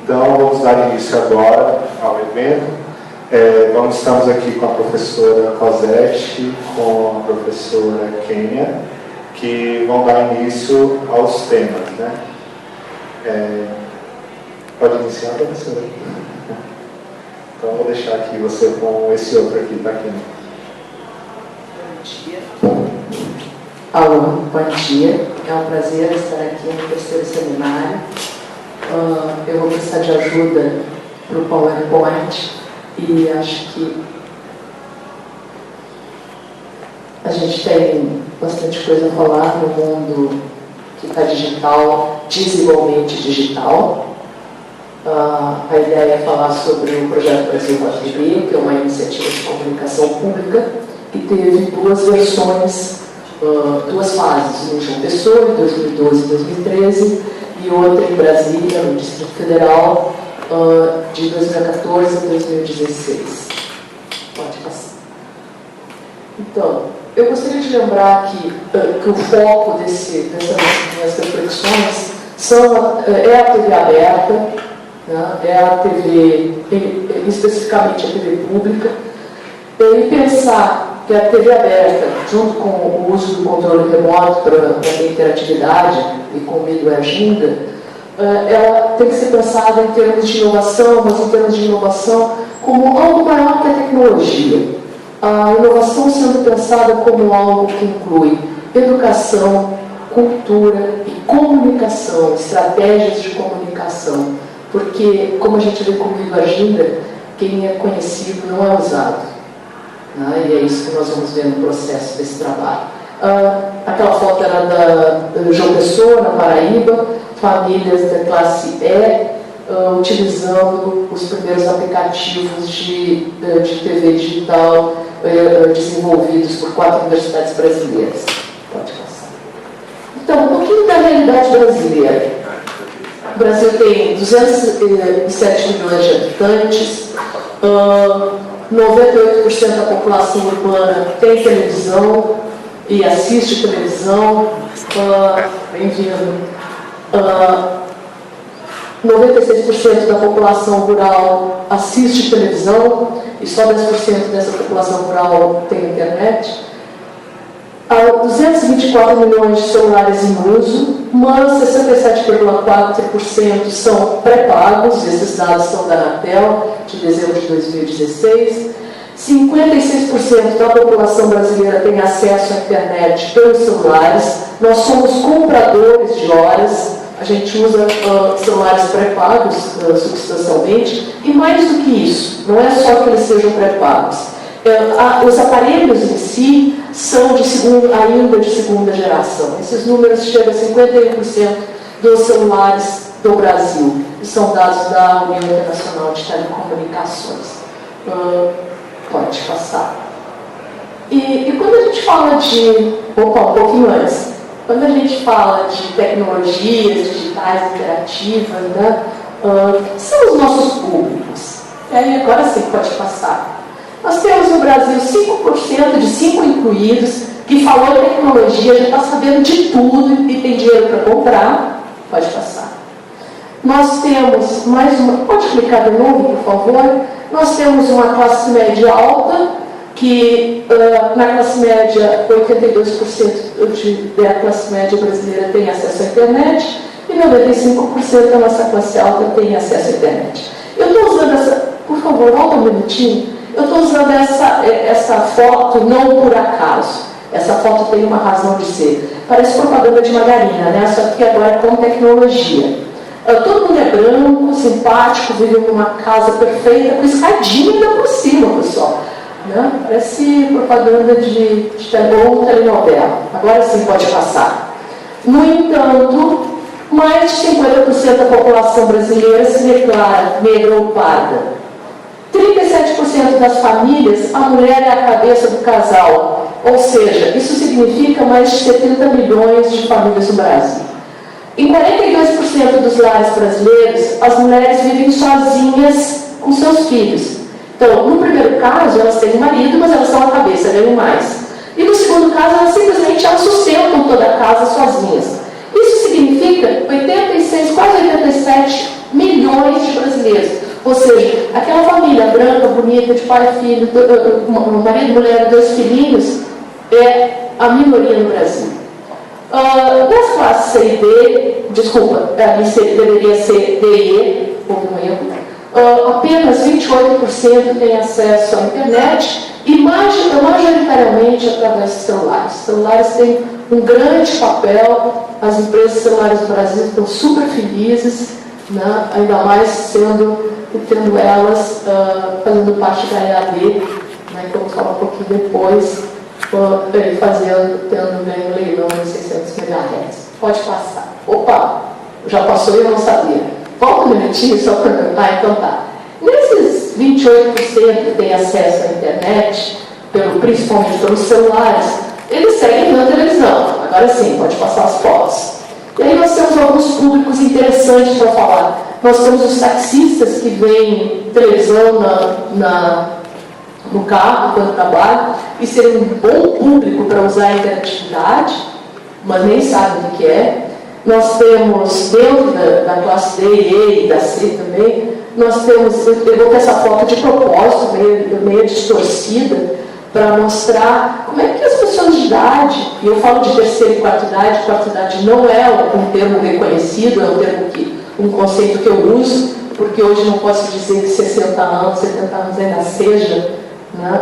Então, vamos dar início agora ao evento. Estamos aqui com a professora Cosette, com a professora Kênia, que vão dar início aos temas, né? Pode iniciar, professora? Então, vou deixar aqui você com esse outro aqui, tá, Kênia? Bom dia. Alô, bom dia. É um prazer estar aqui no terceiro seminário. Eu vou precisar de ajuda para o PowerPoint e acho que a gente tem bastante coisa a falar no mundo que está digital, desigualmente digital. A ideia é falar sobre o projeto Brasil Rotary, que é uma iniciativa de comunicação pública que teve duas versões, duas fases, uma em João Pessoa, em 2012 e 2013, e outra em Brasília, no Distrito Federal, de 2014 a 2016. Pode passar. Então, eu gostaria de lembrar que o foco dessas minhas reflexões é a TV aberta, né? É a TV, especificamente a TV pública, e pensar que a TV aberta, junto com o uso do controle remoto para a interatividade e com o meio agenda, ela tem que ser pensada em termos de inovação, mas em termos de inovação como algo maior que a tecnologia. A inovação sendo pensada como algo que inclui educação, cultura e comunicação, estratégias de comunicação, porque, como a gente vê com o meio agenda, quem é conhecido não é usado. E é isso que nós vamos ver no processo desse trabalho. Aquela foto era da João Pessoa, na Paraíba, famílias da classe E, utilizando os primeiros aplicativos de TV digital desenvolvidos por 4 universidades brasileiras. Pode passar. Então, um pouquinho da realidade brasileira. O Brasil tem 207 milhões de habitantes, 98% da população urbana tem televisão e assiste televisão, bem-vindo. 96% da população rural assiste televisão e só 10% dessa população rural tem internet. 224 milhões de celulares em uso, mas 67,4% são pré-pagos, esses dados são da Anatel, de dezembro de 2016. 56% da população brasileira tem acesso à internet pelos celulares. Nós somos compradores de horas, a gente usa celulares pré-pagos substancialmente, e mais do que isso, não é só que eles sejam pré-pagos. Os aparelhos em si são ainda de segunda geração. Esses números chegam a 51% dos celulares do Brasil, e são dados da União Internacional de Telecomunicações. Pode passar. E quando a gente fala de... um pouquinho antes. Quando a gente fala de tecnologias digitais interativas, né, são os nossos públicos. E aí, agora sim, pode passar. Nós temos no Brasil 5% de 5 incluídos que falou em tecnologia, já está sabendo de tudo e tem dinheiro para comprar. Pode passar. Nós temos mais uma... Pode clicar de novo, por favor? Nós temos uma classe média alta, que na classe média 82% da classe média brasileira tem acesso à internet e 95% da nossa classe alta tem acesso à internet. Eu estou usando essa... Por favor, volta um minutinho. Eu estou usando essa foto não por acaso. Essa foto tem uma razão de ser. Parece propaganda de margarina, né? Só que agora é com tecnologia. Todo mundo é branco, simpático, vive numa casa perfeita, com escadinha ainda por cima, pessoal. Né? Parece propaganda de telenovela. Agora sim pode passar. No entanto, mais de 50% da população brasileira se declara negra ou parda. 37% das famílias, a mulher é a cabeça do casal. Ou seja, isso significa mais de 70 milhões de famílias no Brasil. Em 42% dos lares brasileiros, as mulheres vivem sozinhas com seus filhos. Então, no primeiro caso, elas têm um marido, mas elas são a cabeça, ganham mais. E no segundo caso, elas simplesmente sustentam toda a casa sozinhas. Isso significa 86, quase 87 milhões de Ou seja, aquela família branca, bonita, de pai e filho, marido, mulher, 2 filhinhos, é a minoria no Brasil. Das classes C e D, desculpa, deveria ser D e E, houve um erro, apenas 28% têm acesso à internet e majoritariamente através dos celulares. Os celulares têm um grande papel, as empresas celulares do Brasil estão super felizes, né? Ainda mais tendo elas fazendo parte da EAD, né, que eu vou falar um pouquinho depois, tendo ganho um leilão de 600 MHz. Pode passar. Opa, já passou e eu não sabia. Volta um minutinho só para... então tá. Nesses 28% que têm acesso à internet, principalmente pelos celulares, eles seguem na televisão. Agora sim, pode passar as fotos. E aí nós temos alguns públicos interessantes para falar. Nós temos os taxistas que veem televisão no carro quando trabalham e serem um bom público para usar a interatividade, mas nem sabem o que é. Nós temos, dentro da classe D, E e da C também, nós temos, eu vou ter essa foto de propósito, meio distorcida, para mostrar como é que as pessoas de idade, e eu falo de terceira e quarta idade não é um termo reconhecido, é um conceito que eu uso, porque hoje não posso dizer que 60 anos, 70 anos ainda seja, né,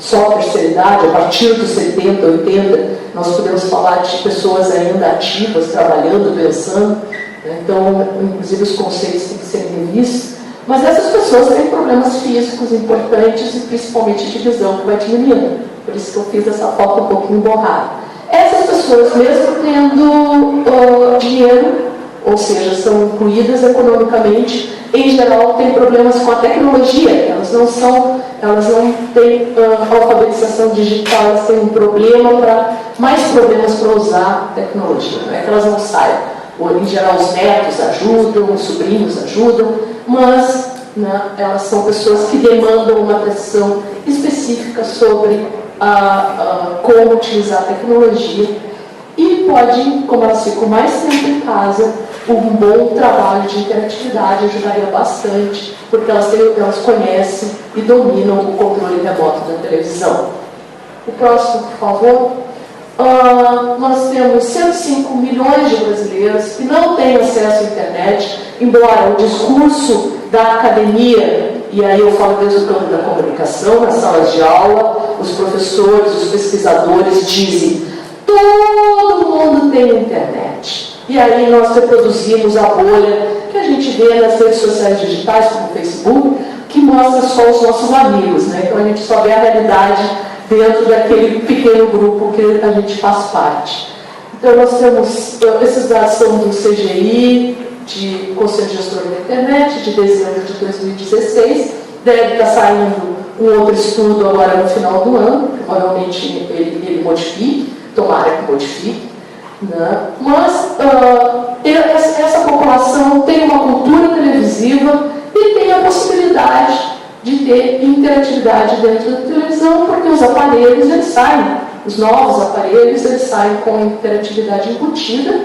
só a terceira idade. A partir dos 70, 80, nós podemos falar de pessoas ainda ativas, trabalhando, pensando, né? Então, inclusive, os conceitos têm que ser revistos. Mas essas pessoas têm problemas físicos importantes e principalmente de visão, que vai diminuindo. Por isso que eu fiz essa foto um pouquinho borrada. Essas pessoas, mesmo tendo dinheiro, ou seja, são incluídas economicamente, em geral têm problemas com a tecnologia. Elas não têm alfabetização digital, elas têm mais problemas para usar tecnologia. Não é que elas não saibam. Em geral, os netos ajudam, os sobrinhos ajudam, mas, né, elas são pessoas que demandam uma atenção específica sobre como utilizar a tecnologia e podem, como elas ficam mais tempo em casa, um bom trabalho de interatividade ajudaria bastante, porque elas conhecem e dominam o controle remoto da televisão. O próximo, por favor. Nós temos 105 milhões de brasileiros que não têm acesso à internet, embora o discurso da academia, e aí eu falo desde o campo da comunicação, nas salas de aula, os professores, os pesquisadores dizem: todo mundo tem internet. E aí nós reproduzimos a bolha que a gente vê nas redes sociais digitais, como o Facebook, que mostra só os nossos amigos, né? Então a gente só vê a realidade dentro daquele pequeno grupo que a gente faz parte. Então nós temos, esses dados são do CGI, de Conselho Gestor da Internet, de dezembro de 2016, deve estar saindo um outro estudo agora no final do ano, provavelmente ele modifique, tomara que modifique, né? Mas essa população tem uma cultura televisiva e tem a possibilidade de ter interatividade dentro da televisão, porque os aparelhos, eles saem, os novos aparelhos, eles saem com interatividade embutida,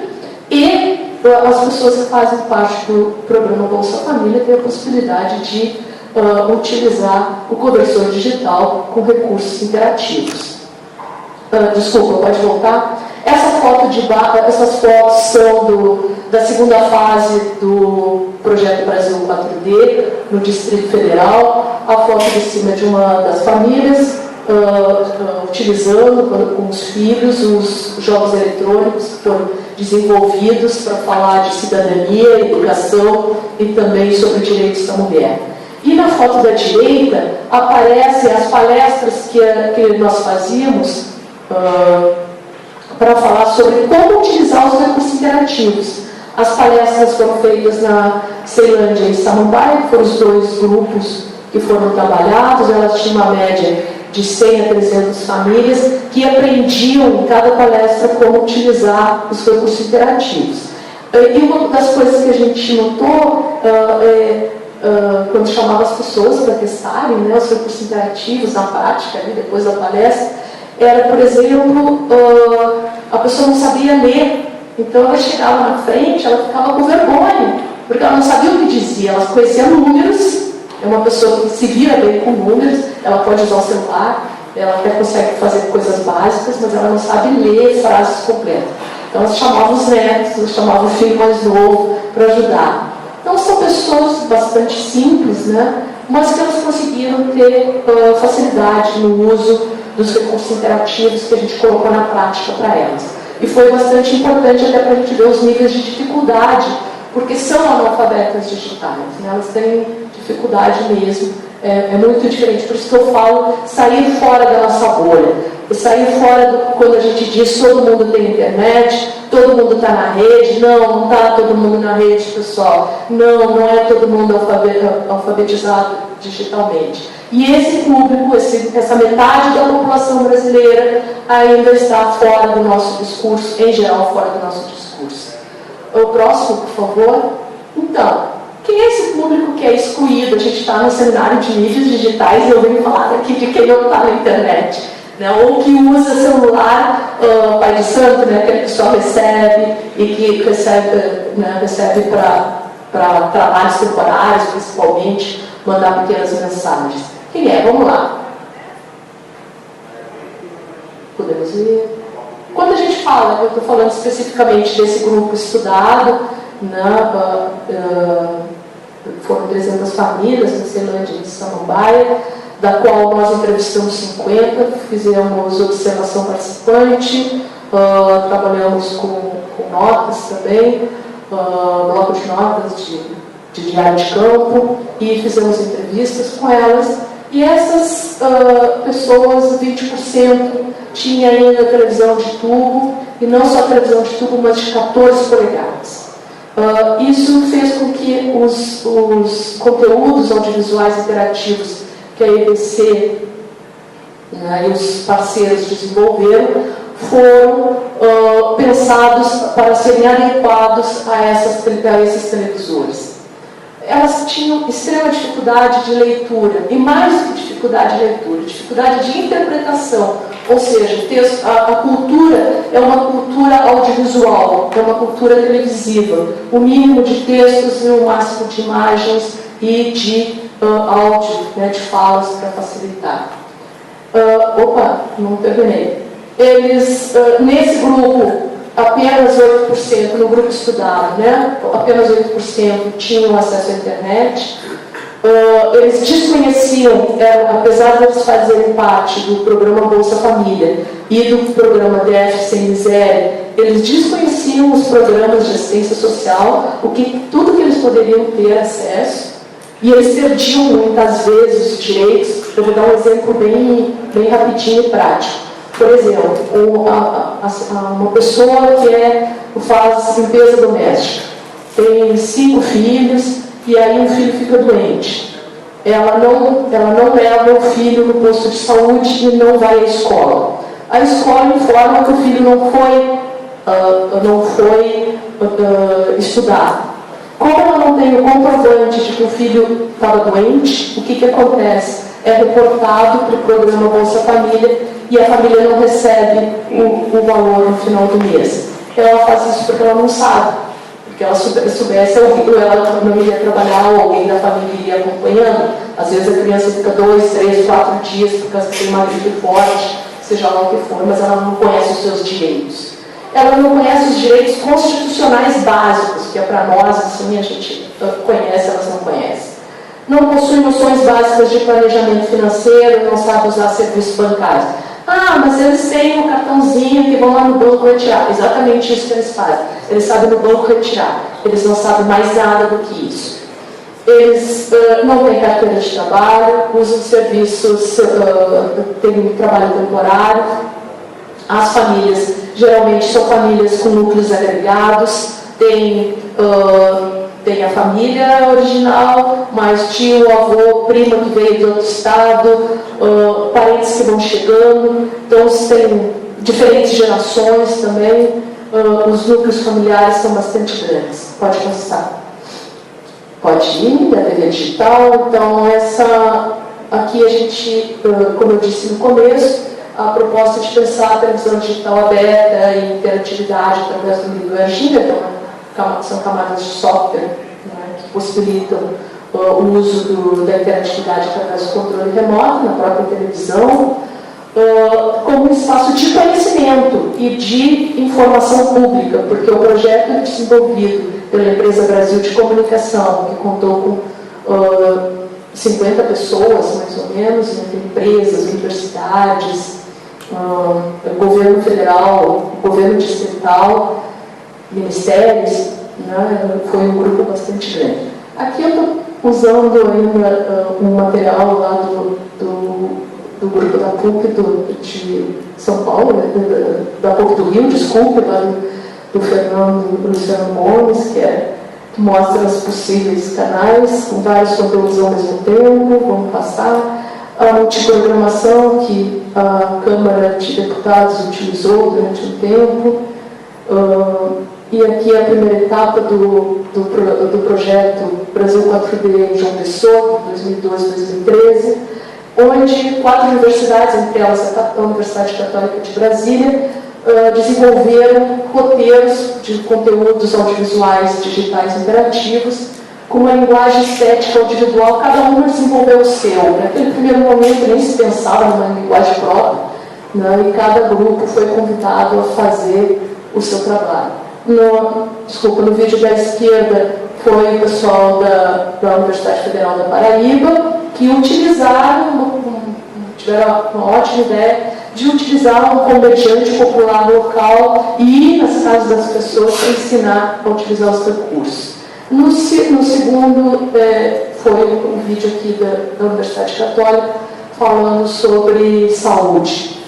e as pessoas que fazem parte do programa Bolsa Família têm a possibilidade de utilizar o conversor digital com recursos interativos. Desculpa, pode voltar? Essas fotos são da segunda fase do Projeto Brasil 4D, no Distrito Federal. A foto de cima de uma das famílias, utilizando com os filhos os jogos eletrônicos que foram desenvolvidos para falar de cidadania, educação e também sobre direitos da mulher. E na foto da direita aparecem as palestras que nós fazíamos para falar sobre como utilizar os recursos interativos. As palestras foram feitas na Ceilândia e Samambaia, foram os 2 grupos que foram trabalhados. Elas tinham uma média de 100 a 300 famílias que aprendiam em cada palestra como utilizar os recursos interativos. E uma das coisas que a gente notou quando chamava as pessoas para testarem, né, os recursos interativos na prática, ali, depois da palestra, era, por exemplo, a pessoa não sabia ler, então ela chegava na frente, ela ficava com vergonha, porque ela não sabia o que dizia, ela conhecia números, é uma pessoa que se vira bem com números, ela pode usar o celular, ela até consegue fazer coisas básicas, mas ela não sabe ler frases completas. Então ela chamava os netos, ela chamava o filho mais novo para ajudar. Então são pessoas bastante simples, né? Mas que elas conseguiram ter facilidade no uso dos recursos interativos que a gente colocou na prática para elas. E foi bastante importante até para a gente ver os níveis de dificuldade, porque são analfabetas digitais, né? Elas têm dificuldade mesmo, é muito diferente. Por isso que eu falo sair fora da nossa bolha. E sair fora quando a gente diz todo mundo tem internet, todo mundo está na rede. Não está todo mundo na rede, pessoal. Não é todo mundo alfabetizado digitalmente. E esse público, essa metade da população brasileira ainda está fora do nosso discurso, em geral fora do nosso discurso. O próximo, por favor. Então, quem é esse público que é excluído? A gente está no seminário de mídias digitais e eu venho falar aqui de quem não está na internet, né? Ou que usa celular, pai de santo, né? Aquele que só recebe e que recebe para trabalhos temporários, principalmente, mandar pequenas mensagens. Quem é? Vamos lá. Podemos ver. Quando a gente fala, eu estou falando especificamente desse grupo estudado, foram 300 famílias na Ceilândia e Samambaia, da qual nós entrevistamos 50, fizemos observação participante, trabalhamos com notas também, bloco de notas de diário de campo, e fizemos entrevistas com elas. E essas pessoas, 20%, tinha ainda televisão de tubo, e não só televisão de tubo, mas de 14 polegadas. Isso fez com que os conteúdos audiovisuais interativos que a EBC e os parceiros desenvolveram foram pensados para serem adequados a esses televisores. Elas tinham extrema dificuldade de leitura, e mais do que dificuldade de leitura, dificuldade de interpretação, ou seja, a cultura é uma cultura audiovisual, é uma cultura televisiva, o mínimo de textos e o máximo de imagens e de áudio, né, de falas para facilitar. Não terminei. Eles, nesse grupo, apenas 8%, no grupo estudado, né? Apenas 8% tinham acesso à internet. Eles desconheciam, apesar de eles fazerem parte do programa Bolsa Família e do programa DF Sem Miséria, eles desconheciam os programas de assistência social, tudo que eles poderiam ter acesso, e eles perdiam muitas vezes os direitos. Eu vou dar um exemplo bem rapidinho e prático. Por exemplo, uma pessoa que faz limpeza doméstica, tem 5 filhos, e aí um filho fica doente. Ela não leva o filho no posto de saúde e não vai à escola. A escola informa que o filho não foi estudar. Como ela não tem o comprovante de que o filho estava doente, o que acontece? É reportado para o programa Bolsa Família e a família não recebe o valor no final do mês. Ela faz isso porque ela não sabe. Porque ela soubesse, ela não iria trabalhar, ou alguém da família iria acompanhando. Às vezes a criança fica 2, 3, 4 dias por causa que tem uma gripe forte, seja lá o que for, mas ela não conhece os seus direitos. Ela não conhece os direitos constitucionais básicos, que é para nós, assim, a gente conhece, elas não conhecem. Não possui noções básicas de planejamento financeiro, não sabe usar serviços bancários. Mas eles têm um cartãozinho que vão lá no banco retirar. Exatamente isso que eles fazem. Eles sabem no banco retirar. Eles não sabem mais nada do que isso. Eles não têm carteira de trabalho, usam serviços, têm um trabalho temporário. As famílias, geralmente, são famílias com núcleos agregados, tem a família original, mais tio, avô, prima que veio de outro estado, parentes que vão chegando. Então, tem diferentes gerações também. Os núcleos familiares são bastante grandes. Pode passar. Pode ir, a TV digital. Então, aqui a gente, como eu disse no começo, a proposta de pensar a televisão digital aberta e interatividade através do livro Argila, são camadas de software né, que possibilitam o uso da interatividade através do controle remoto na própria televisão, como um espaço de conhecimento e de informação pública, porque o projeto é desenvolvido pela Empresa Brasil de Comunicação, que contou com 50 pessoas, mais ou menos, entre empresas, universidades, governo federal, governo distrital, ministérios, né? Foi um grupo bastante grande. Aqui eu estou usando ainda um material lá do grupo da PUC de São Paulo, né? da PUC do Rio, desculpe, lá do Fernando Luciano Gomes, que mostra os possíveis canais, com vários conteúdos ao mesmo tempo. Vamos passar a multiprogramação que a Câmara de Deputados utilizou durante um tempo. E aqui a primeira etapa do projeto Brasil 4D em João Pessoa, 2012-2013, onde 4 universidades, entre elas a Universidade Católica de Brasília, desenvolveram roteiros de conteúdos audiovisuais digitais interativos com uma linguagem estética individual. Cada um desenvolveu o seu. Naquele primeiro momento nem se pensava numa linguagem própria, né? E cada grupo foi convidado a fazer o seu trabalho. No vídeo da esquerda foi o pessoal da Universidade Federal da Paraíba, que tiveram uma ótima ideia de utilizar um comediante popular local e ir nas casas das pessoas para ensinar a utilizar os recursos. No segundo, foi um vídeo aqui da Universidade Católica falando sobre saúde.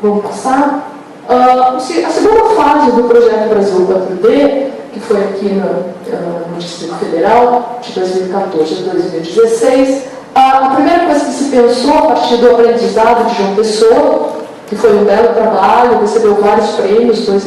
Vamos passar? A segunda fase do projeto Brasil 4D, que foi aqui no Distrito Federal, de 2014 a 2016, a primeira coisa que se pensou a partir do aprendizado de João Pessoa, que foi um belo trabalho, recebeu vários prêmios, dois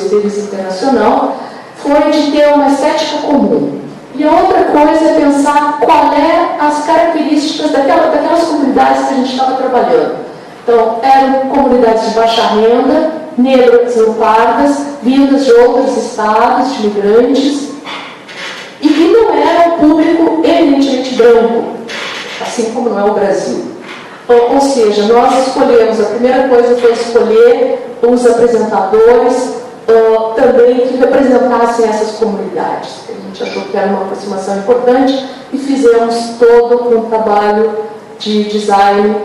deles internacional, foi de ter uma estética comum. E a outra coisa é pensar qual as características daquelas comunidades que a gente estava trabalhando. Então, eram comunidades de baixa renda, negras ou pardas, vindas de outros estados, de migrantes, e que não era um público eminentemente branco, assim como não é o Brasil. Ou seja, nós escolhemos, a primeira coisa foi escolher os apresentadores também que representassem essas comunidades. A gente achou que era uma aproximação importante e fizemos todo um trabalho de design,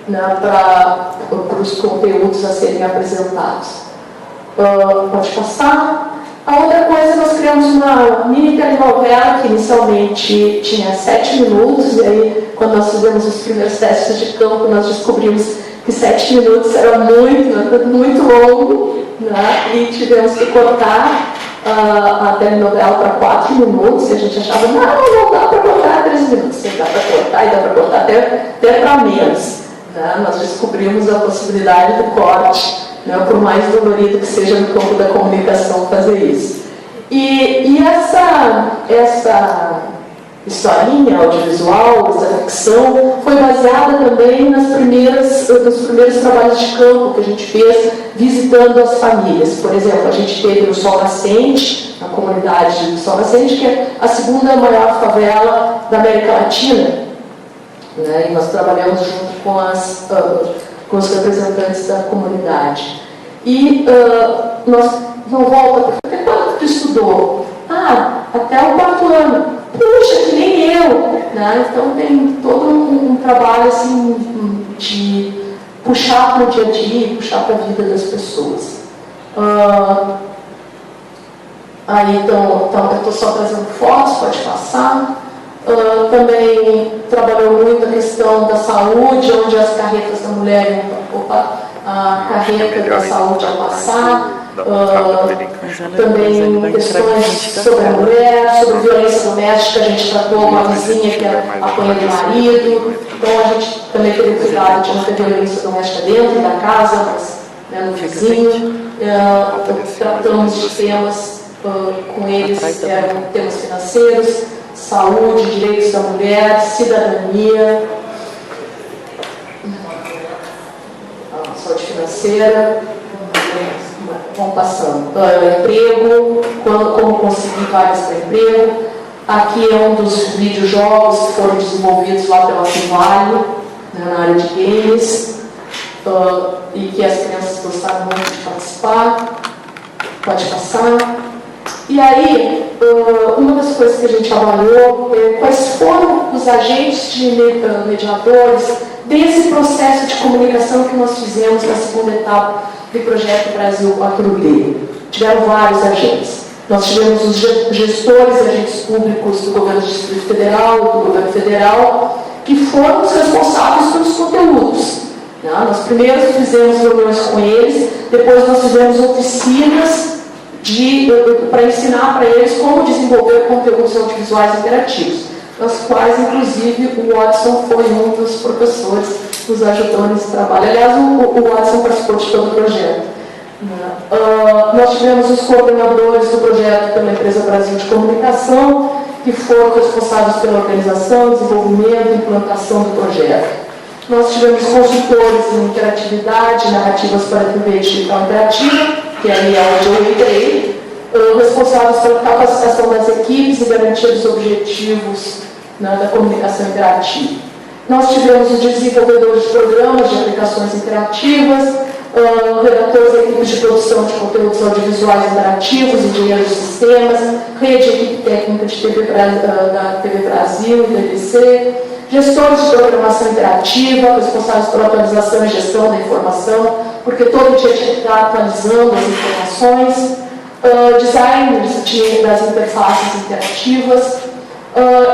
né, para os conteúdos a serem apresentados. Pode passar. A outra coisa, nós criamos uma mini telenovela que inicialmente tinha 7 minutos, e aí, quando nós fizemos os primeiros testes de campo, nós descobrimos que 7 minutos era muito longo, né? E tivemos que cortar a telenovela para 4 minutos, e a gente achava, não dá para cortar 3 minutos, dá para cortar, e dá para cortar até para menos. Né? Nós descobrimos a possibilidade do corte, né? Por mais dolorido que seja no campo da comunicação fazer isso. E essa historinha audiovisual, essa ficção, foi baseada também nos primeiros trabalhos de campo que a gente fez visitando as famílias. Por exemplo, a gente teve o Sol Nascente, na comunidade do Sol Nascente, que é a segunda maior favela da América Latina. Né? E nós trabalhamos junto com os representantes da comunidade. E nós não volta, porque quando tu estudou? Até o 4º ano. Puxa, que nem eu! Né? Então tem todo um trabalho assim, de puxar para o dia a dia, puxar para a vida das pessoas. Aí então eu estou só trazendo fotos, pode passar. Também trabalhou muito a questão da saúde, onde as carretas da mulher, a carreta da saúde ao passar, também questões sobre a mulher, sobre violência doméstica, a gente tratou uma vizinha que apanha do marido, então a gente também teve cuidado de não ter violência doméstica dentro da casa, mas no vizinho. Tratamos de temas com eles, eram temas financeiros, saúde, direitos da mulher, cidadania, saúde financeira, vão passando. Emprego, como conseguir vagas para emprego. Aqui é um dos videojogos que foram desenvolvidos lá pela Fivale, na área de games, e que as crianças gostaram muito de participar. Pode passar. E aí, uma das coisas que a gente avaliou é quais foram os agentes de mediadores desse processo de comunicação que nós fizemos na segunda etapa do projeto Brasil 4D. Tiveram vários agentes. Nós tivemos os gestores e agentes públicos do governo do Distrito Federal e do governo federal, que foram os responsáveis pelos conteúdos. Nós primeiro fizemos reuniões com eles, depois nós fizemos oficinas para ensinar para eles como desenvolver conteúdos audiovisuais interativos, nas quais, inclusive, o Watson foi um dos professores que nos ajudou nesse trabalho. Aliás, o Watson participou de todo o projeto. Nós tivemos os coordenadores do projeto pela Empresa Brasil de Comunicação, que foram responsáveis pela organização, desenvolvimento e implantação do projeto. Nós tivemos consultores em interatividade, narrativas para a TV digital interativa, que aí é onde eu entrei, responsáveis pela capacitação das equipes e garantia dos objetivos da comunicação interativa. Nós tivemos os desenvolvedores de programas de aplicações interativas, redatores da equipe de produção de conteúdos audiovisuais interativos, engenheiros de sistemas, rede equipe técnica de da TV Brasil e da EBC, gestores de programação interativa, responsáveis pela atualização e gestão da informação, porque todo dia tinha que estar atualizando as informações, designers das interfaces interativas,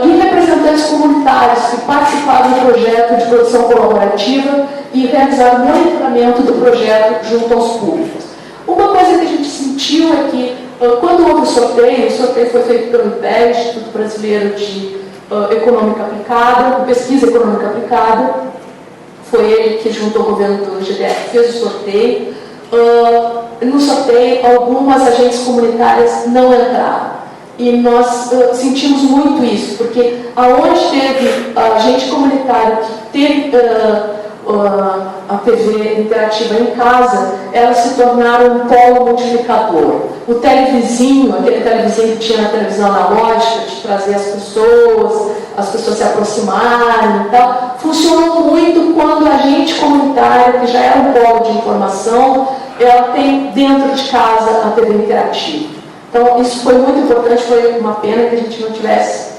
e representantes comunitários que participaram do projeto de produção colaborativa e realizaram monitoramento do projeto junto aos públicos. Uma coisa que a gente sentiu é que, quando houve o sorteio foi feito pelo IBER, Instituto Brasileiro de Econômica Aplicada, Pesquisa Econômica Aplicada, foi ele que, junto ao governo do GDF, fez o sorteio. No sorteio, algumas agentes comunitárias não entraram. E nós sentimos muito isso, porque aonde teve agente comunitário que teve a TV interativa em casa, elas se tornaram um polo multiplicador. O televizinho, aquele televizinho que tinha na televisão analógica, de trazer as pessoas se aproximarem e tal, funcionou muito quando a agente comunitária, que já era um polo de informação, ela tem dentro de casa a TV interativa. Então, isso foi muito importante, foi uma pena que a gente não tivesse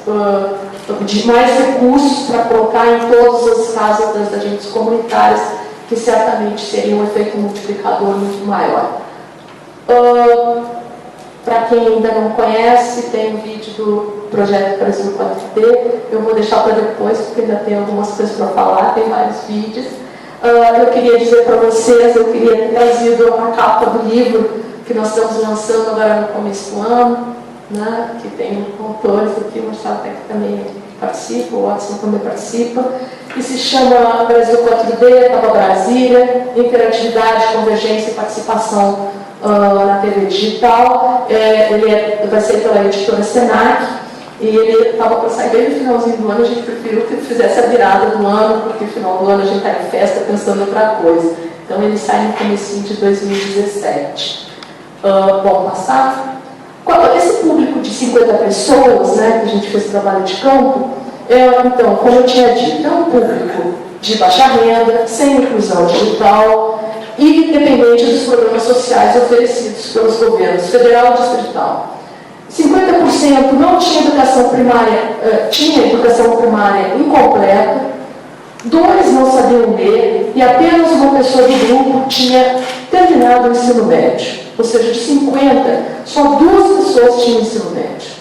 mais recursos para colocar em todas as casas das agentes comunitárias, que certamente seria um efeito multiplicador muito maior. Para quem ainda não conhece, tem um vídeo do projeto Brasil 4D, eu vou deixar para depois, porque ainda tem algumas coisas para falar, tem vários vídeos. Eu queria dizer para vocês, eu queria ter trazido a capa do livro que nós estamos lançando agora no começo do ano, né, que tem autores aqui, o Marcelo que também participa, o Watson também participa, que se chama Brasil 4D, Etapa Brasília, Interatividade, Convergência e Participação na TV Digital. Ele vai ser pela editora Senac, e ele estava para sair bem no finalzinho do ano, a gente preferiu que fizesse a virada do ano, porque no final do ano a gente está em festa pensando em outra coisa. Então ele sai no comecinho de 2017. Bom, passar. Esse público de 50 pessoas, né, que a gente fez trabalho de campo, então, como eu tinha dito, é um público de baixa renda, sem inclusão digital e dependente dos programas sociais oferecidos pelos governos federal e distrital. 50% não tinha educação primária, tinha educação primária incompleta, 2 não sabiam ler e apenas uma pessoa do grupo tinha terminado o ensino médio. Ou seja, de 50, só 2 pessoas tinham ensino médio.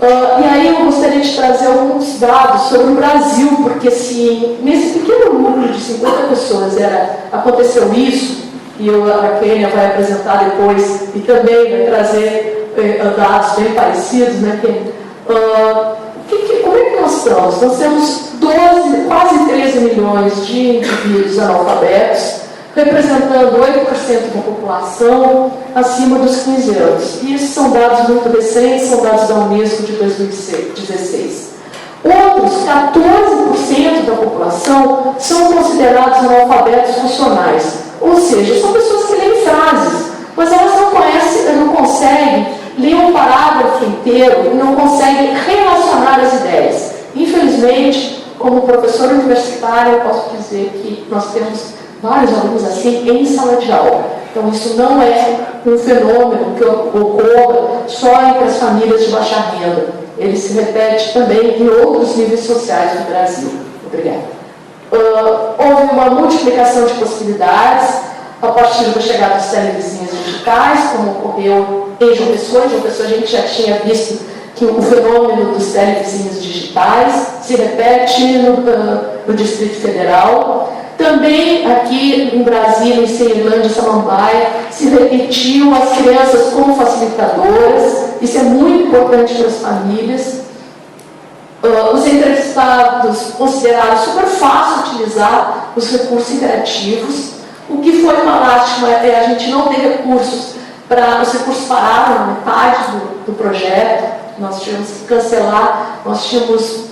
E aí eu gostaria de trazer alguns dados sobre o Brasil, porque se nesse pequeno número de 50 pessoas aconteceu isso, e a Kênia vai apresentar depois, e também vai trazer dados bem parecidos, né, Kênia? Como é que nós estamos? Nós temos quase 13 milhões de indivíduos analfabetos, representando 8% da população acima dos 15 anos. E esses são dados muito recentes, são dados da Unesco de 2016. Outros 14% da população são considerados analfabetos funcionais, ou seja, são pessoas que leem frases, mas elas não consegue ler um parágrafo inteiro e não consegue relacionar as ideias. Infelizmente, como professor universitário, eu posso dizer que nós temos vários alunos assim em sala de aula. Então, isso não é um fenômeno que ocorra só entre as famílias de baixa renda. Ele se repete também em outros níveis sociais do Brasil. Obrigada. Houve uma multiplicação de possibilidades a partir da chegada dos televizinhos digitais, como ocorreu em João Pessoa. Em João Pessoa a gente já tinha visto que o fenômeno dos televizinhos digitais se repete no Distrito Federal. Também aqui em Brasília, em Ceilândia, Samambaia, se repetiu as crianças como facilitadoras. Isso é muito importante para as famílias. Os entrevistados consideraram super fácil utilizar os recursos interativos. O que foi uma lástima é a gente não ter recursos para... Os recursos pararam na metade do projeto. Nós tivemos que cancelar. Nós tínhamos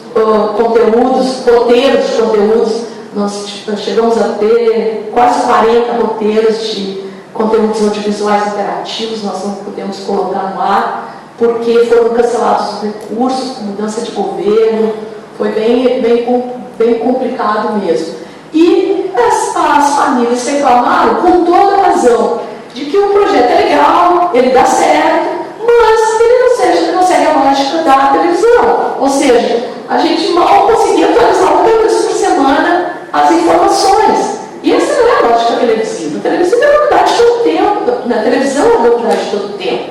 roteiros de conteúdos. Nós chegamos a ter quase 40 roteiros de conteúdos audiovisuais interativos. Nós não podemos colocar no ar, porque foram cancelados os recursos, com mudança de governo. Foi bem complicado mesmo. E as famílias reclamaram, com toda razão, de que o projeto é legal, ele dá certo, mas ele não segue a lógica da televisão. Ou seja, a gente mal conseguia atualizar uma vez por semana as informações. E essa não é a lógica televisiva. A televisiva é novidade todo o tempo. Na televisão é novidade todo o tempo.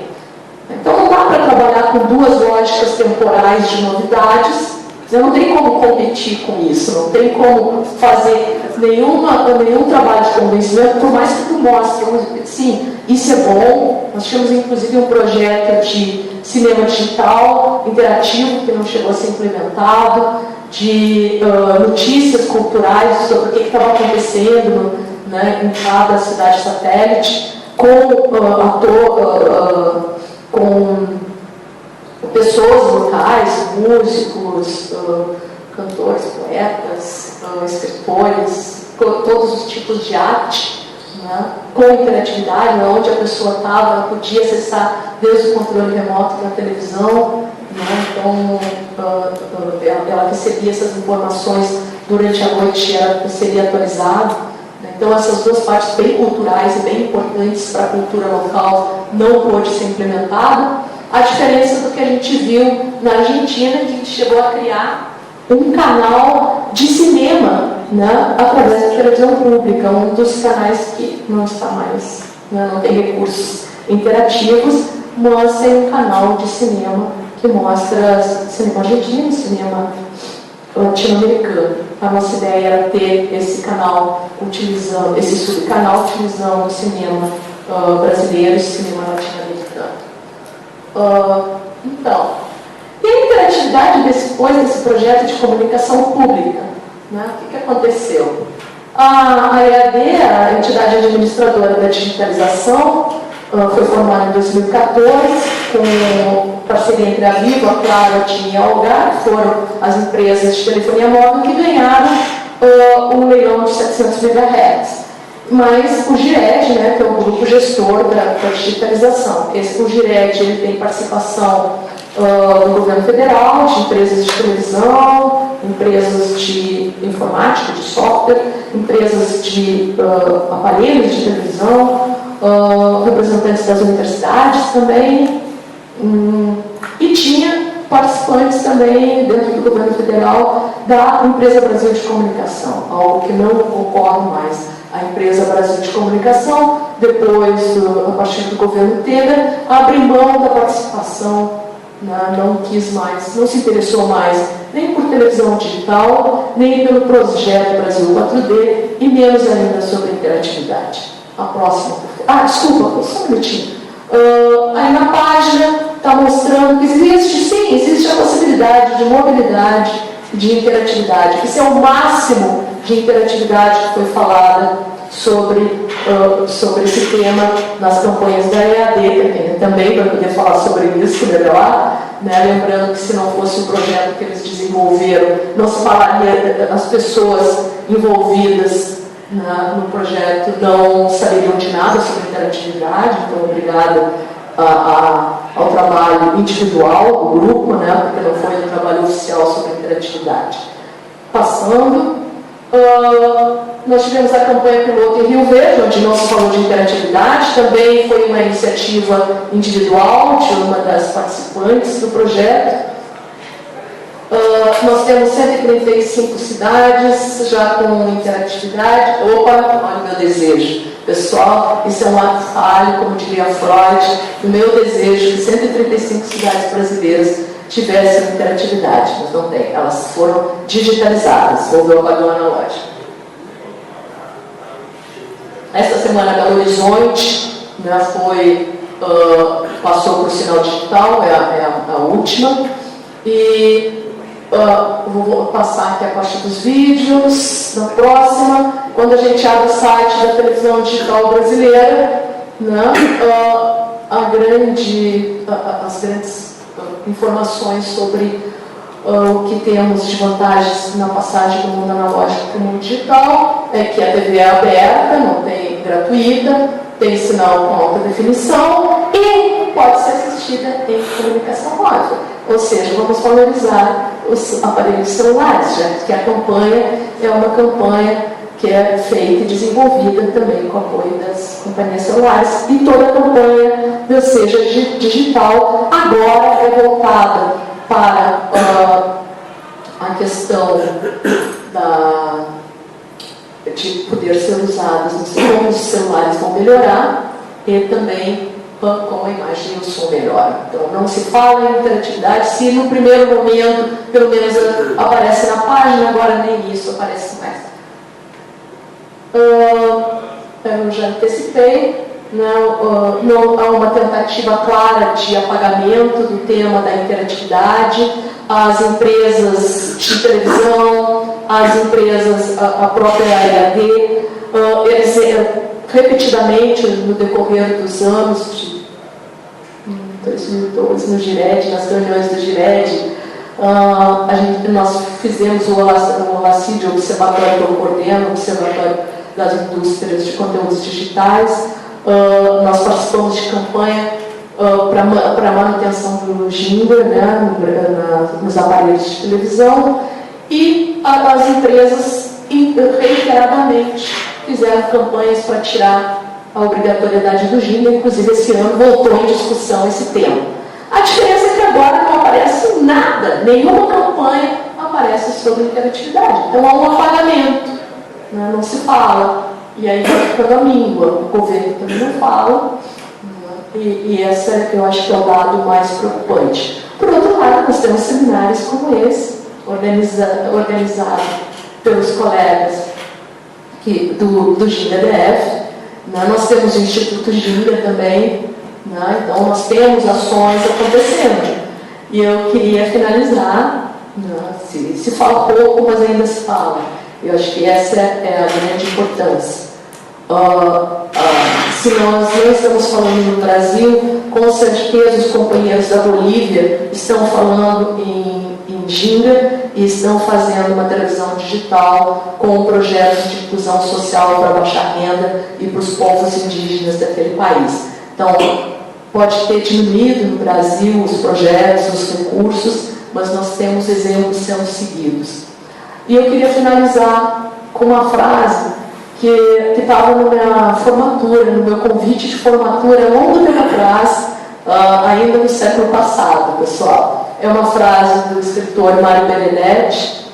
Então não dá para trabalhar com duas lógicas temporais de novidades. Você não tem como competir com isso, não tem como fazer nenhum trabalho de convencimento, por mais que tu mostre, sim, isso é bom. Nós tínhamos inclusive um projeto de cinema digital interativo que não chegou a ser implementado, de notícias culturais sobre o que estava acontecendo, né, em cada cidade satélite, com pessoas locais, músicos, cantores, poetas, escritores, todos os tipos de arte, né, com interatividade, onde a pessoa estava, podia acessar desde o controle remoto da televisão, né, então ela recebia essas informações durante a noite, seria atualizado. Então essas duas partes bem culturais e bem importantes para a cultura local não pôde ser implementada. A diferença do que a gente viu na Argentina, que a gente chegou a criar um canal de cinema, né, através da televisão pública, um dos canais que não está mais, né, não tem recursos interativos, mas tem um canal de cinema que mostra cinema argentino, cinema latino-americano. A nossa ideia era ter esse canal utilizando, esse subcanal utilizando o cinema brasileiro e o cinema latino-americano. Então, e a interatividade depois desse projeto de comunicação pública, né? O que aconteceu? A EAD, a entidade administradora da digitalização, foi formada em 2014, com parceria entre a Vivo, a Claro, a TIM e a Algar, que foram as empresas de telefonia móvel que ganharam o leilão de 700 MHz. Mas o GIRED, né, que é o grupo gestor da digitalização, o GIRED ele tem participação do governo federal, de empresas de televisão, empresas de informática, de software, empresas de aparelhos de televisão, representantes das universidades também, e tinha participantes também dentro do governo federal da Empresa Brasil de Comunicação, algo que não ocorre mais. A Empresa Brasil de Comunicação, depois, a partir do governo Temer, abriu mão da participação, né, não quis mais, não se interessou mais nem por televisão digital, nem pelo projeto Brasil 4D, e menos ainda sobre interatividade. A próxima. Desculpa, só um minutinho. Aí na página está mostrando que existe a possibilidade de mobilidade, de interatividade. Isso é o máximo de interatividade que foi falada sobre esse tema nas campanhas da EAD também, para poder falar sobre isso melhor, né? Lembrando que se não fosse um projeto que eles desenvolveram, não se falaria, as pessoas envolvidas no projeto não saberiam de nada sobre interatividade. Então, obrigada ao trabalho individual do grupo, né, porque não foi um trabalho oficial sobre interatividade. Passando, nós tivemos a campanha piloto em Rio Verde, onde não se falou de interatividade, também foi uma iniciativa individual de uma das participantes do projeto. Nós temos 135 cidades já com interatividade. Opa, olha o meu desejo. Pessoal, isso é um ato falho, como diria Freud. O meu desejo é que 135 cidades brasileiras tivessem interatividade, mas não tem. Elas foram digitalizadas. Houve o apagão analógico. Esta semana, Belo Horizonte, né, passou para o sinal digital, é a última. E vou passar aqui a parte dos vídeos. Na próxima, quando a gente abre o site da televisão digital brasileira, né, as grandes informações sobre o que temos de vantagens na passagem do mundo analógico para o mundo digital é que a TV é aberta, não tem gratuita, tem sinal com alta definição e pode ser assistida em comunicação móvel. Ou seja, vamos valorizar os aparelhos celulares, já que a campanha é uma campanha que é feita e desenvolvida também com o apoio das companhias celulares. E toda a campanha do Seja Digital agora é voltada para a questão de poder ser usadas, como os celulares vão melhorar e também como a imagem e o som melhoram. Então, não se fala em interatividade se no primeiro momento, pelo menos aparece na página, agora nem isso aparece mais. Eu já antecipei, não há uma tentativa clara de apagamento do tema da interatividade. As empresas de televisão, as empresas, a própria ARD, eles repetidamente, no decorrer dos anos, de 2012, no GIRED, nas reuniões do GIRED, nós fizemos o OLACID, o observatório que eu coordeno, o Observatório das Indústrias de Conteúdos Digitais. Nós participamos de campanha para a manutenção do Ginga, né, nos aparelhos de televisão, e as empresas reiteradamente fizeram campanhas para tirar a obrigatoriedade do Ginga. Inclusive esse ano voltou em discussão esse tema. A diferença é que agora não aparece nada, nenhuma campanha aparece sobre interatividade. Então há um apagamento, né, não se fala, e aí vai ficando a míngua. O governo também não fala, e essa eu acho que é o dado mais preocupante. Por outro lado, nós temos seminários como esse, organizado pelos colegas do Ginga-DF, né? Nós temos o Instituto Ginga também, né? Então nós temos ações acontecendo. E eu queria finalizar, né? Se fala pouco, mas ainda se fala. Eu acho que essa é a grande importância. Se nós não estamos falando no Brasil, com certeza os companheiros da Bolívia estão falando em Ginga e estão fazendo uma televisão digital com projetos de inclusão social para baixa renda e para os povos indígenas daquele país. Então, pode ter diminuído no Brasil os projetos, os recursos, mas nós temos exemplos sendo seguidos. E eu queria finalizar com uma frase que estava na minha formatura, no meu convite de formatura, longo tempo atrás, ainda no século passado, pessoal. É uma frase do escritor Mário Benedetti: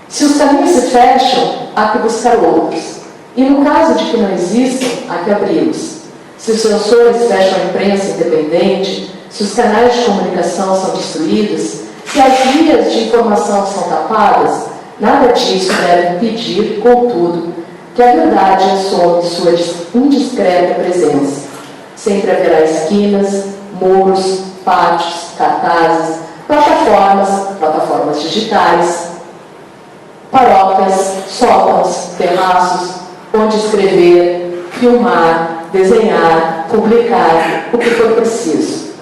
se os caminhos se fecham, há que buscar outros. E no caso de que não existam, há que abri-los. Se os censores fecham a imprensa independente, se os canais de comunicação são destruídos, se as vias de informação são tapadas, nada disso deve impedir, contudo, que a verdade assome sua indiscreta presença. Sempre haverá esquinas, muros, pátios, cartazes, plataformas digitais, paróquias, sótãos, terraços, onde escrever, filmar, desenhar, publicar o que for preciso.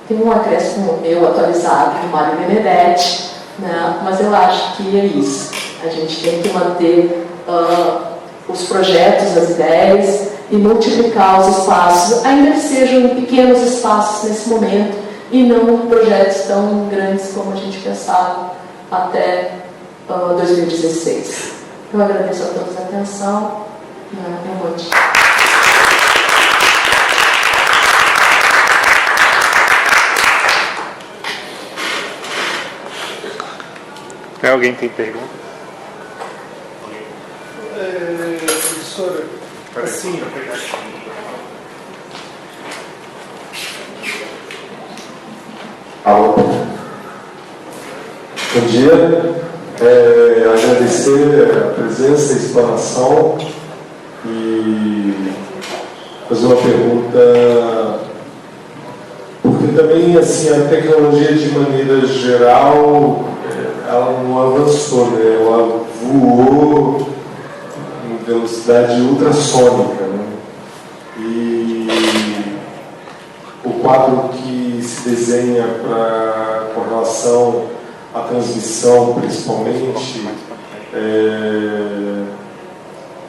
Tem um acréscimo meu atualizado do Mário Benedetti, né? Mas eu acho que é isso. A gente tem que manter os projetos, as ideias, e multiplicar os espaços, ainda que sejam em pequenos espaços nesse momento, e não projetos tão grandes como a gente pensava até 2016. Eu agradeço a todos a atenção. Boa noite. Alguém tem pergunta? Professora, assim, alô. Bom dia. Agradecer a presença, a explanação e fazer uma pergunta, porque também assim, a tecnologia de maneira geral ela não avançou, né? Ela voou em velocidade ultrassônica, né? E o quadro que se desenha com relação à transmissão, principalmente,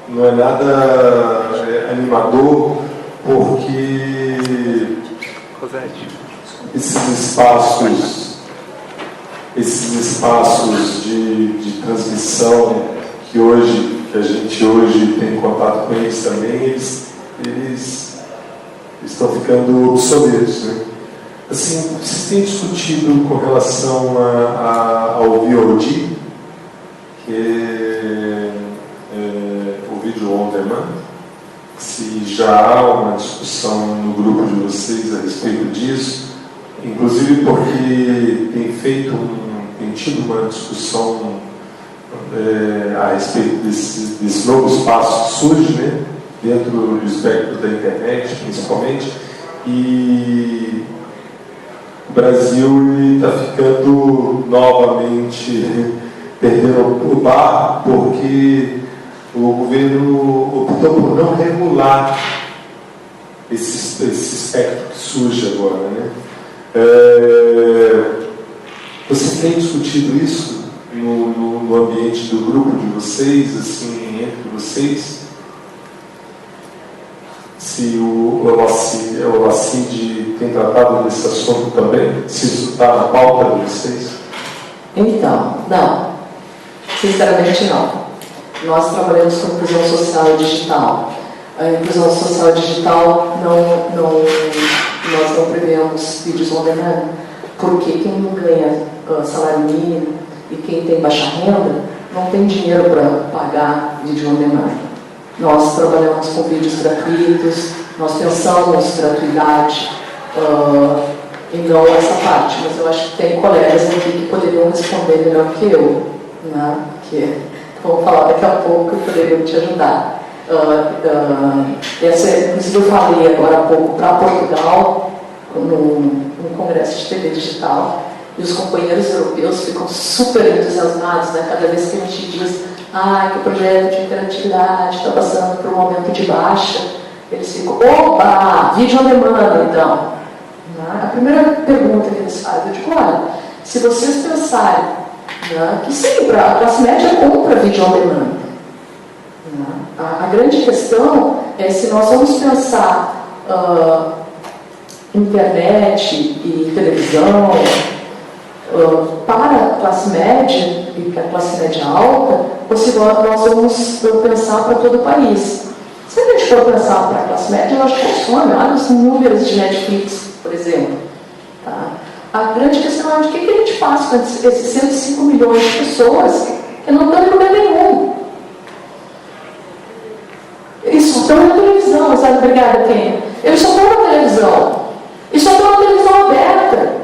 não é nada animador, porque esses espaços de transmissão que a gente hoje tem contato com eles também, eles estão ficando obsoletos, né? Assim, vocês têm discutido com relação ao VOD, que é o vídeo on demand, se já há uma discussão no grupo de vocês a respeito disso, inclusive porque tem tido uma discussão a respeito desse novo espaço que surge, né, dentro do espectro da internet, principalmente, e o Brasil está ficando novamente perdendo o bar, porque o governo optou por não regular esse espectro que surge agora, né? Você tem discutido isso no ambiente do grupo de vocês, assim, entre vocês? Se o OLACID tem tratado desse assunto também? Se isso está na pauta de vocês? Então, não. Sinceramente, não. Nós trabalhamos com inclusão social e digital. A inclusão social e digital, nós não prevemos vídeos on demand, porque quem não ganha salário mínimo e quem tem baixa renda não tem dinheiro para pagar vídeo on demand. Nós trabalhamos com vídeos gratuitos, nós pensamos gratuidade e não essa parte, mas eu acho que tem colegas aqui que poderiam responder melhor que eu, né? Que vão falar daqui a pouco e poderiam te ajudar. Inclusive eu falei agora há pouco para Portugal, num congresso de TV digital, e os companheiros europeus ficam super entusiasmados, né? Cada vez que a gente diz que o projeto de interatividade está passando por um momento de baixa, eles ficam, opa, vídeo on demand, então. Né? A primeira pergunta que eles fazem, eu digo, olha, se vocês pensarem, né, que sim, a classe média compra vídeo on demand. Né? A grande questão é se nós vamos pensar internet e televisão para a classe média e para a classe média alta, ou se nós vamos pensar para todo o país. Se a gente for pensar para a classe média, ela consome, olha os números de Netflix, por exemplo. Tá? A grande questão é de que a gente faz com esses 105 milhões de pessoas que não estão em lugar nenhum. Eles só estão na televisão, sabe? Obrigada, Ken. Eles só estão na televisão. E só estão na televisão aberta.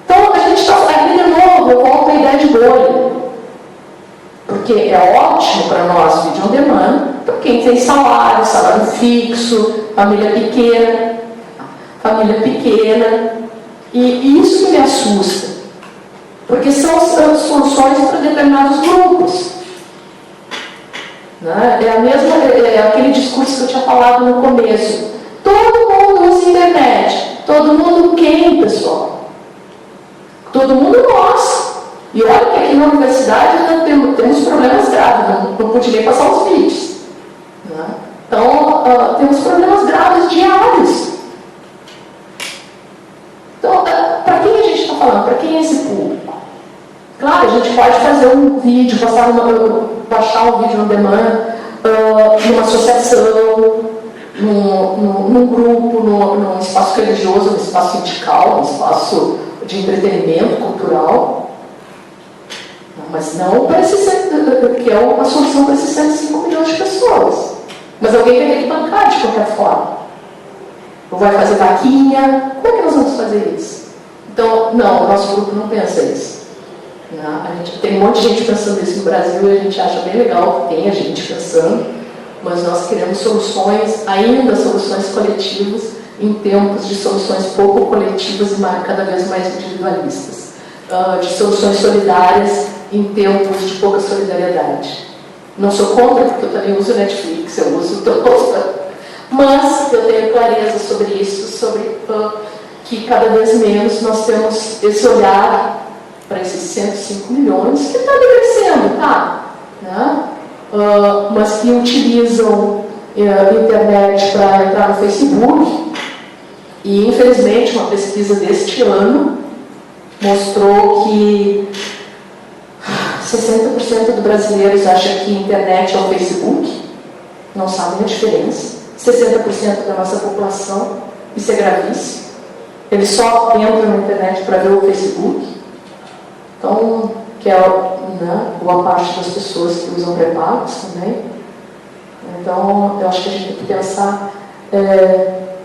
Então, a gente está aí de novo, eu volto à ideia de bolha. Porque é ótimo para nós, vídeo on demand, para quem tem salário fixo, família pequena. E isso que me assusta. Porque são soluções para determinados grupos. Né? É aquele discurso que eu tinha falado no começo. Todo mundo usa internet. Todo mundo quem, pessoal? Todo mundo nós. E olha que aqui na universidade nós temos problemas graves. Não pude nem passar os vídeos. Né? Então, temos problemas graves diários. Então, para quem a gente está falando? Para quem é esse público? Claro, a gente pode fazer um vídeo, baixar um vídeo on demand, numa associação, num grupo, num espaço religioso, num espaço sindical, num espaço de entretenimento cultural. Mas não para que é uma solução para esses 105 milhões de pessoas. Mas alguém vai ter que bancar de qualquer forma. Ou vai fazer vaquinha. Como é que nós vamos fazer isso? Então, não, o nosso grupo não pensa isso. A gente tem um monte de gente pensando isso no Brasil e a gente acha bem legal que tenha gente pensando, mas nós queremos soluções, ainda soluções coletivas, em tempos de soluções pouco coletivas e cada vez mais individualistas. De soluções solidárias em tempos de pouca solidariedade. Não sou contra, porque eu também uso Netflix, eu uso todos, mas eu tenho clareza sobre isso, sobre que cada vez menos nós temos esse olhar para esses 105 milhões, que está crescendo, tá? Né? Mas que utilizam a internet para entrar no Facebook. E, infelizmente, uma pesquisa deste ano mostrou que 60% dos brasileiros acham que a internet é o Facebook, não sabem a diferença. 60% da nossa população, isso é gravíssimo. Eles só entram na internet para ver o Facebook. Então, que é boa parte das pessoas que usam pré-pagos também. Então, eu acho que a gente tem que pensar,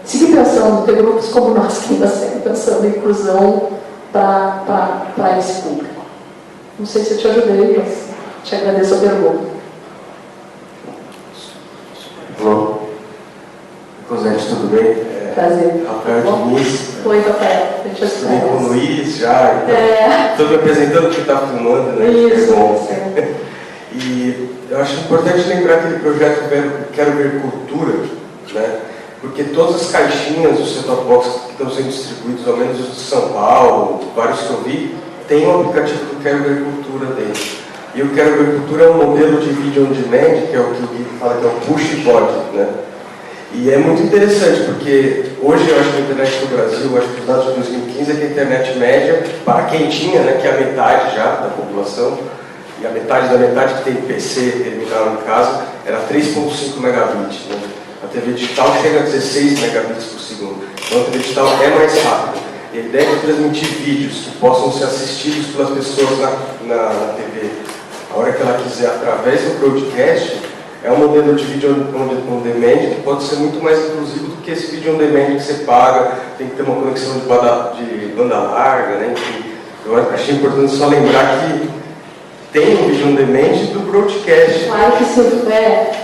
seguir pensando, ter grupos como nós que ainda seguem pensando em inclusão para esse público. Não sei se eu te ajudei, mas te agradeço a pergunta. Olá. Cosete, tudo bem? Prazer. Rafael Diniz. Oi, Rafael. Deixa eu Também com o Luiz já. Estou me apresentando que está filmando, né? Isso. E eu acho importante lembrar aquele projeto Quero Ver Cultura, né? Porque todas as caixinhas do set-top box que estão sendo distribuídos, ao menos os de São Paulo, vários que eu vi, tem um aplicativo do Quero Ver Cultura dentro. E o Quero Ver Cultura é um modelo de vídeo on demand, que é o que o Gui fala que é o push body, né? E é muito interessante, porque hoje eu acho que a internet no Brasil, eu acho que os dados de 2015 é que a internet média, para quem tinha, né, que é a metade já da população, e a metade da metade que tem PC terminal em casa, era 3.5 megabits. Né? A TV digital chega a 16 megabits por segundo. Então a TV digital é mais rápida. Ele deve transmitir vídeos que possam ser assistidos pelas pessoas na TV a hora que ela quiser, através do broadcast. É um modelo de vídeo on demand que pode ser muito mais inclusivo do que esse vídeo on demand que você paga, tem que ter uma conexão de banda larga, né? Enfim, eu achei importante só lembrar que tem um vídeo on demand do broadcast. Claro que sim.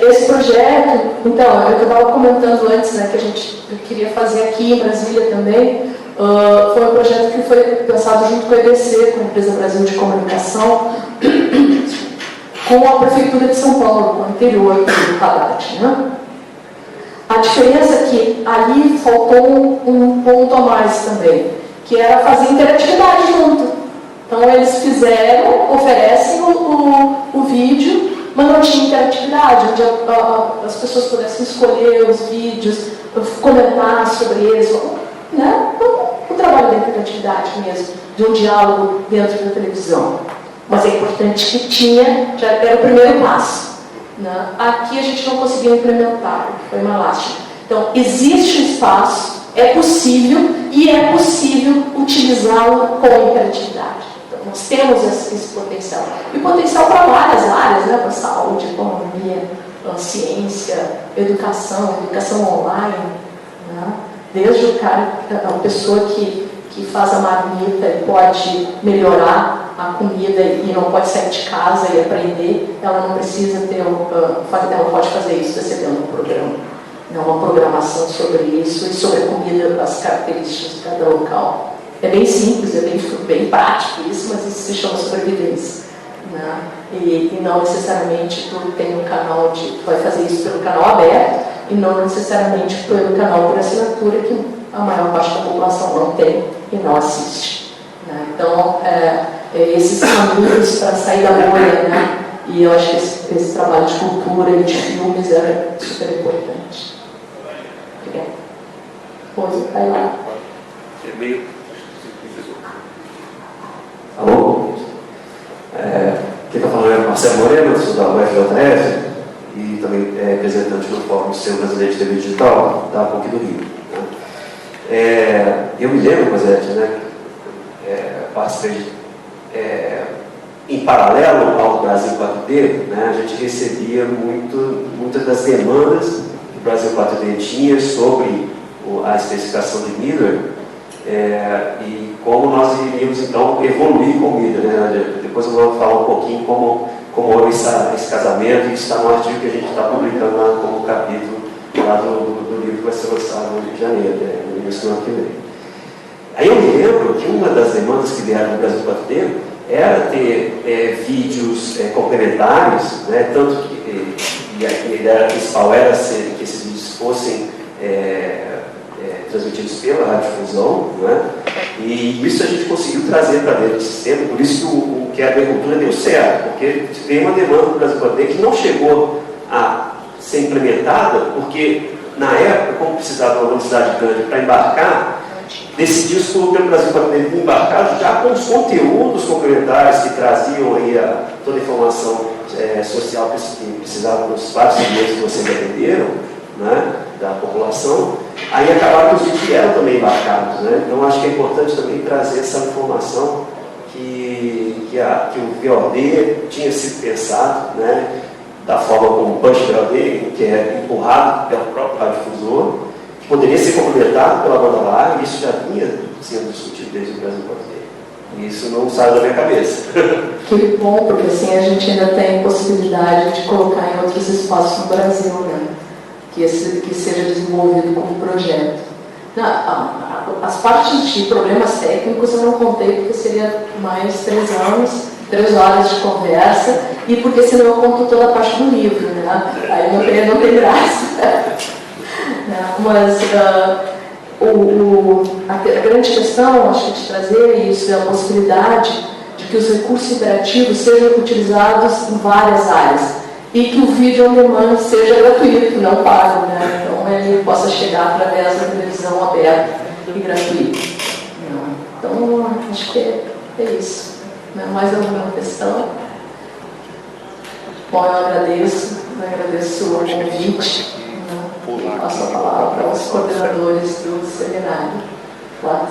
Esse projeto, então, é o que eu estava comentando antes, né, que a gente queria fazer aqui em Brasília também, foi um projeto que foi pensado junto com a EBC, com a Empresa Brasil de Comunicação, com a Prefeitura de São Paulo, com o interior do Haddad, né? A diferença é que ali faltou um ponto a mais também, que era fazer interatividade junto. Então eles oferecem o vídeo, mas não tinha interatividade, onde as pessoas pudessem escolher os vídeos, comentar sobre eles, né? O trabalho da interatividade mesmo, de um diálogo dentro da televisão. Mas é importante que já era o primeiro passo. Né? Aqui a gente não conseguiu implementar, foi uma lástima. Então, existe um espaço, é possível utilizá-lo com interatividade. Então, nós temos esse potencial. E potencial para várias áreas, né? Para saúde, economia, ciência, educação online. Né? Desde a pessoa que faz a marmita e pode melhorar a comida e não pode sair de casa e aprender, ela não precisa ela pode fazer isso recebendo um programa, uma programação sobre isso e sobre a comida, as características de cada local. É bem simples, é bem prático isso, mas isso se chama sobrevivência. Né? E não necessariamente tu tem um canal tu vai fazer isso pelo canal aberto e não necessariamente pelo canal por assinatura, que a maior parte da população não tem e não assiste. Né? Então, esses caminhos para sair da bolha, né? E eu acho que esse trabalho de cultura e de filmes era super importante. Obrigada. Pois, vai lá. É meio... Alô? Quem está falando é Marcelo Moreno, sou da UFJF e também é representante do Fórum Sistema Brasileiro de TV Digital, da PUC do Rio. Eu me lembro, Cosete, né? Participei em paralelo ao Brasil 4D, né, a gente recebia muitas das demandas que o Brasil 4D tinha sobre a especificação de Miller e como nós iríamos então evoluir com o Miller. Né? Depois eu vou falar um pouquinho como houve esse casamento, e isso está no artigo que a gente está publicando lá como capítulo lá do livro que vai ser lançado no Rio de Janeiro, no início do ano que vem. Aí eu me lembro que uma das demandas que vieram no Brasil 4D era ter vídeos complementares, né, tanto que a ideia principal era que esses vídeos fossem transmitidos pela radiodifusão, né, e isso a gente conseguiu trazer para dentro do sistema, por isso que a agricultura deu certo, porque veio uma demanda do Brasil 4D que não chegou a ser implementada, porque na época, como precisava de uma velocidade grande para embarcar, decidiu-se pelo Brasil 4D embarcar já com os conteúdos complementares que traziam aí toda a informação social que precisavam dos vários segmentos que vocês atenderam, né, da população. Aí acabaram que os vídeos vieram também embarcados, né? Então acho que é importante também trazer essa informação que o VOD tinha sido pensado, né, da forma como o Punch VOD, que é empurrado pelo próprio radiodifusor, que poderia ser complementado pela banda larga, e isso já vinha sendo discutido desde o Brasil 4D. E isso não saiu da minha cabeça. Que bom, porque assim a gente ainda tem possibilidade de colocar em outros espaços no Brasil, né? Que seja desenvolvido como projeto. As partes de problemas técnicos eu não contei, porque seria mais 3 horas de conversa, e porque senão eu conto toda a parte do livro, né? Aí não tem graça. Mas a grande questão, acho que de trazer isso é a possibilidade de que os recursos interativos sejam utilizados em várias áreas e que o vídeo on demand seja gratuito, não pago, né? Então ele possa chegar através da televisão aberta e gratuita. Então acho que é isso. Mais alguma questão? Bom, eu agradeço o convite. Passo a palavra para os coordenadores do seminário. Claro,